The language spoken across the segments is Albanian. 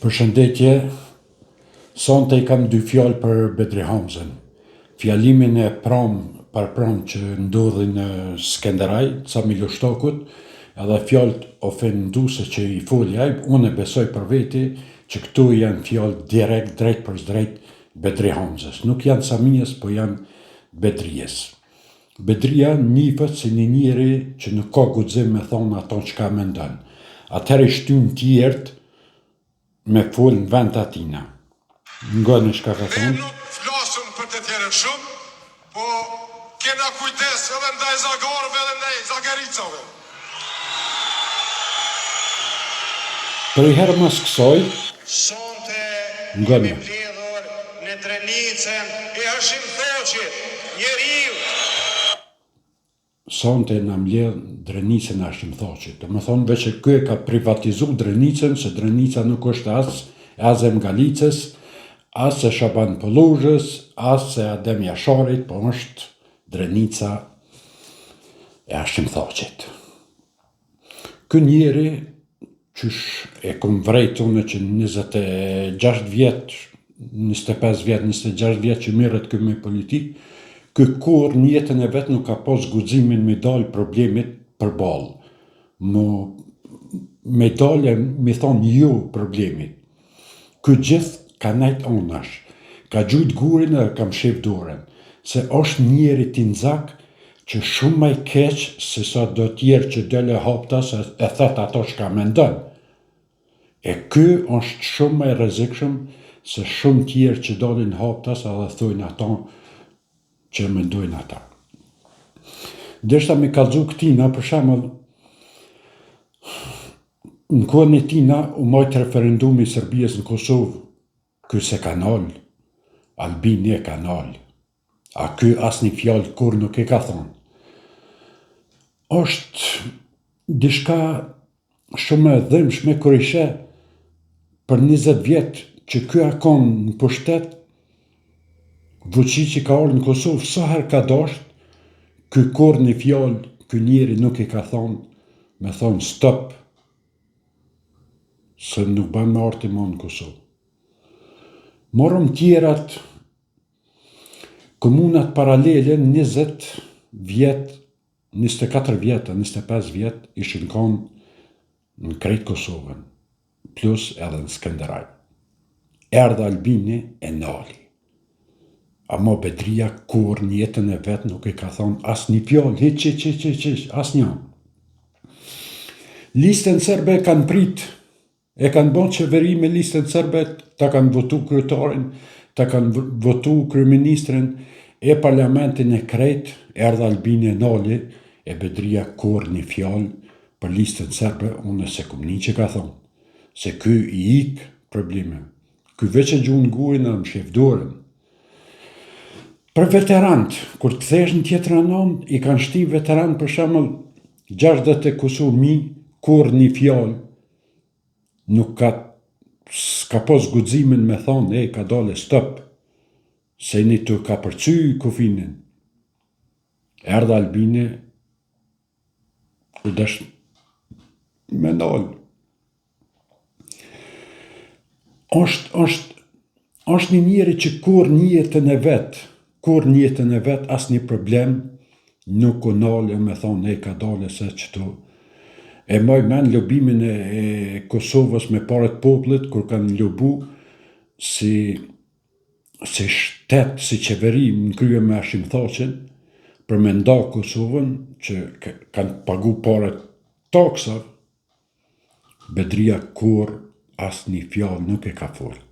Përshëndetje, sonte I kam dy fjalë për Bedri Hamzën. Fjalimin e për prom që ndodhi në Skenderaj, ca Miloshtokut, edhe fjalët ofenduese që I foli ai, unë besoj për veti që këtu janë fjalë direkt, drejt për drejt Bedri Hamzës. Nuk janë Samijës, po janë Bedrijes. Bedria njihet si një njeri që nuk ka guxim me thonë ato çka mendon. Atëherë I shtyn tjerët me fol në vend atina. Ngoni çka ka thonë. Nuk flasëm për të tjerët shumë, po kena kujdes edhe ndaj zagarëve edhe ndaj zagaricave. Për I herë mas kësoj, Sonte Ngoni. kemi mbledhur në Drenicën e Hashim Thoqit, njeriu sonte na mbledh Drenicën e Hashim Thoqit. Do të thonë veç ky e ka privatizu Drenicën, se Drenica nuk është as e Mgalicës, as e Shaban Polluzhës, as e Adem Jasharit, po është Drenica e Hashim Thoqit. Ky njeri qysh e kom vrejt unë që 26 vjet, 25 vjet, 26 vjet që mirret ky me politikë, ky kur në jetën e vet nuk ka pas guximin me dal problemit përballë. Me dalë me thonë jo problemit. Ky gjithë ka nejt onash, ka gjujt gurin edhe kam shef dorën, se është njeri tinzak që shumë më I keq se sa do tjerë që dele haptas e thet ato çka mendon. E ky është shumë më I rrezikshëm se shumë tjerë që dalin haptas edhe thojnë ato që mendojnë ata. Deshta me kallxu këtina, për shembull, në kohën e tina u mojt referendumi I Serbisë në Kosovë, ky se ka nal, Albini e ka nal, a ky asnjë fjalë kur nuk e ka thonë. Është diçka shumë e dhimbshme kur I sheh për 20 vjet që ky akon në pushtet, Vučići ka ardhur në Kosovë sa herë ka dashur, ky kur një fjalë, ky njeri nuk I ka thonë, me thonë stop, se nuk ban me arti më në Kosovë. Morëm tjerat, komunat paralele 20 vjet, 24 vjet, 25 vjet, ishin kanë në krejt Kosovën, plus edhe në Skenderaj. Erdha Albini e nali. Amo Bedria kur në jetën e vet nuk I ka thonë asnjë fjalë, hiç, asnjë. Listën serbe kanë prit, e kanë bën qeveri me listën serbe, ta kanë votu kryetarin, ta kanë votu kryeministrin e parlamentin e krejt, erdha Albini e nali, e Bedria kur një fjalë për listën serbe, unë se kum një që ka thonë, se ky I ik probleme. Ky veç e gjun gurin më shef dorën. Për veterant, kur të kthesh në tjetër anon, I kanë shti veterant për shembull 64.000, kur një fjalë nuk s'ka pas guximin me thonë, ka dale stop, se një të ka përcy kufinin. Erdha Albini, u desh me nalë. Është një njeri që kur një jetën e vet, asnjë problem, nuk u nale me thonë, ka dale se qëtu. E moj men lobimin e Kosovës me paret popullit, kur kanë lobu si shtet, si qeveri në krye me Hashim Thoqin, për me nda Kosovën, që kanë pagu paret taksa, Bedria kur asnjë fjalë nuk e ka folë.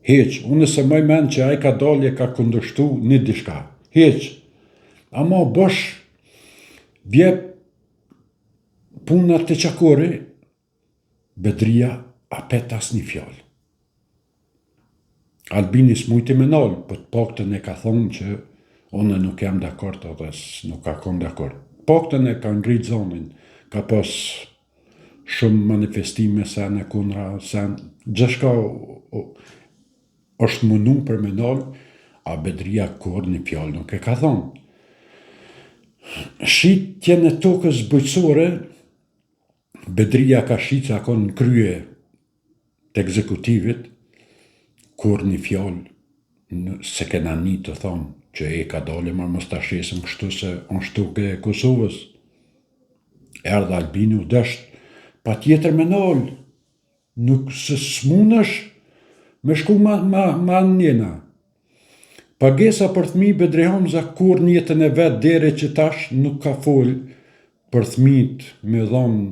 Heq, unë se moj men që ai ka dalje ka kundërshtu një diçka. Heq, ama bosh vje puna të qakori, Bedria apet asnjë fjalë. Albini s'mujti me nalë, po të paktën e ka thonë që unë nuk jam dakord edhe nuk ka kon dakord. Paktën e ka ngrit zonin, ka pas shumë manifestime sen e kundra sen, gjithçka është mundu për me nalë, a Bedria kur një fjalë nuk e ka thonë. Shitjen e tokës bujqësore, Bedria ka shqit se akon në krye të ekzekutivit, kur një fjallë se kena një të thonë që e ka dole ma mos të ashesëm kështu se on shtuke e Kosovës. Erdhe Albini u dështë, pa tjetër me nëllë, nuk se s'munësh me shku ma njena. Pagesa për thmi Bedri Hamza kur njetën e vetë dere që tash nuk ka folë për thmit me dhonë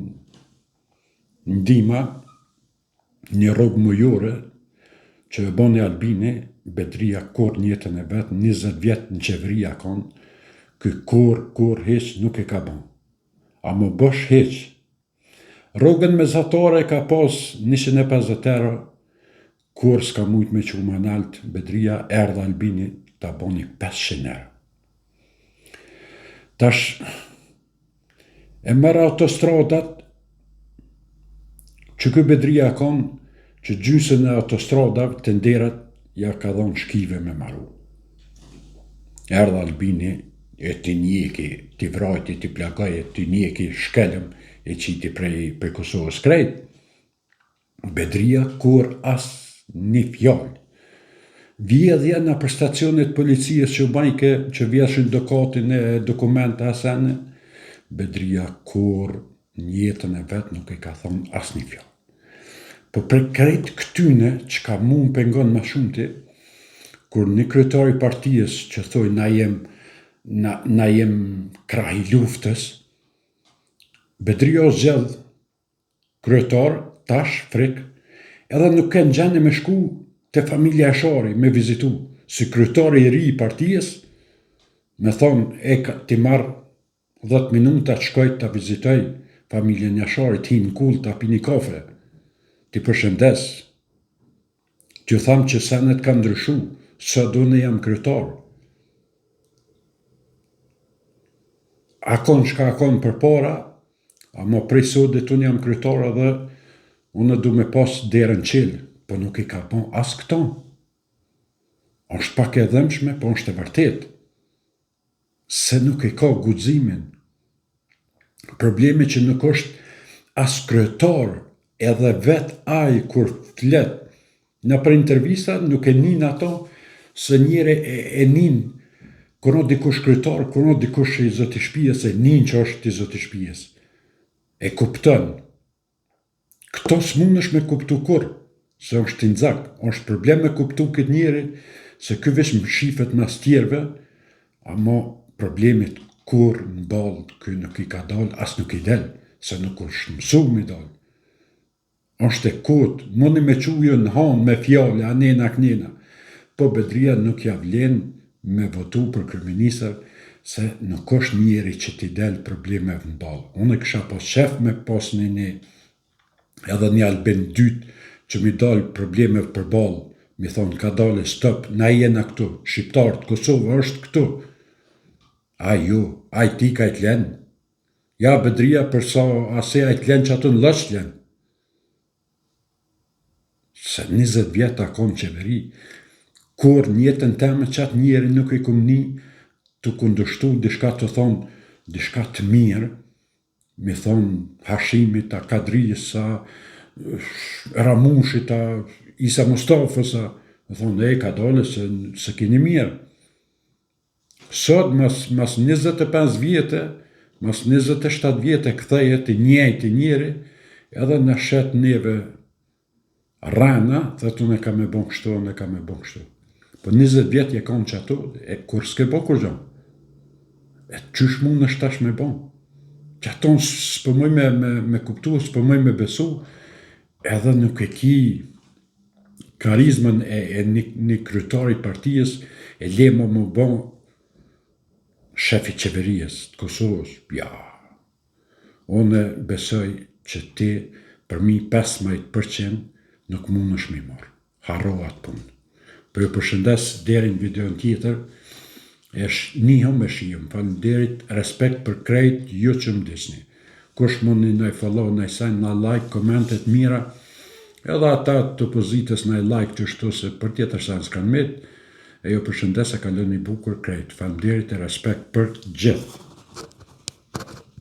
ndima, një rrugë mujore që e boni Albini, Bedria kur njetën e vetë, 20 vjetë në qeveria konë, kur heq nuk e ka bon. A më bësh heq. Rrugën mesatare ka pas 150 euro, kur s'ka mujt me që më nalt, Bedria erdhe Albini ta boni 500 euro. Tash, e mërë autostradat, që kë Bedria konë, që gjysën e autostradat të nderat, ja ka dhonë shkive me maru. Erdhe Albini, e të njeki, të vrajti, të plagaje, të njeki shkelëm, e qiti prej Kosovës krejt. Bedria kur as një fjallë. Vjedhja në për stacionet policijës që bajke, që vjeshin dokatin e dokumenta asene, Bedria kur njetën e vetë nuk e ka thonë as një fjallë. Po për krejt këtyne që ka mu më pengon ma shumëti, kur një kryetari partijës që thoi na jem kraj luftës, Bedria o zjedh kryetar, tash, frik, edhe nuk kënë gjene me shku të familja Ashari me vizitu, si kryetari i ri i partijës, me thonë, ti marë 10 minuta të shkojt të vizitoj familjen Ashari, ti në kull të api një kafe, ti përshëndes, t'ju thamë që senet ka ndryshu, sa do në jam kryetar. Akon shka akon për para, ama prej sotit unë jam kryetar edhe unë du me pas derën qilë, po nuk i ka bon as këto. Është pak e dhëmshme, po është e vërtet. Se nuk i ka guximin. Problemi që nuk është as kryetar, edhe vet aj kur flet në për intervista nuk e nin ato se njëre e nin kur o dikush kryetar, kur o dikush i zoti shtëpisë, e nin që është i zoti shtëpisë. E kupton. Këto s'mundesh me kuptu kur, se është i nxak, është problem me kuptu këtë njeri, se ky veç më shifet mas tjerve, ama problemit kur në balë, ky nuk i ka dalë, as nuk i del, se nuk është mësu me dalë. është e kot, mundi me qujo në hanë, me fjale, anena, knena. Po Bedria nuk ja vlen me votu për kryeministër, se nuk është njeri që t'i del problemeve në balë. Unë e kësha pas shef me pas një edhe një Albin dytë që mi dalë problemeve për balë, mi thonë ka dalë stop, na jena këtu, shqiptarët, Kosovë është këtu. A ju, a i ti ka i t'len. Ja Bedria përsa ase a i t'len që ato në lësht len. Se 20 vjeta kom qeveri, kur njetën teme qatë njeri nuk i kum një të kundështu dishka të thonë, dishka të mirë, mi thonë Hashimit, a Kadrijës, a Ramushit, a Isa Mustafës, mi thonë, ka dole se kini mirë. Sot, mas 25 vjetë, mas 27 vjetë këthejet i njejti njeri, edhe në shetë neve rana, dhe të ne ka me bon kështu, ne ka me bon kështu. Po 20 vjetë je kanë që ato, e kur s'ke bo kur gjo. E qysh mund është tash me bon. Që ato s'pëmoj me kuptu, s'pëmoj me besu, edhe nuk e ki karizmën e një kryetari partijës, e lemo më bon shefi qeverijës të Kosovës. Ja, unë besoj që ti për mi 15% nuk mund është mi marë. Harro atë punë. Për ju përshëndes deri në videon tjetër, e njëhëm e shijëm, faleminderit, respekt për krejt, ju që më disni. Kush mund një nëj follow, nëj sign, nëj like, komentet mira, edhe ata të opozitës nëj like të shtu se për tjetër sa në s'kanë mit, e ju përshëndes e kaloni bukur krejt. Faleminderit e respekt për gjithë.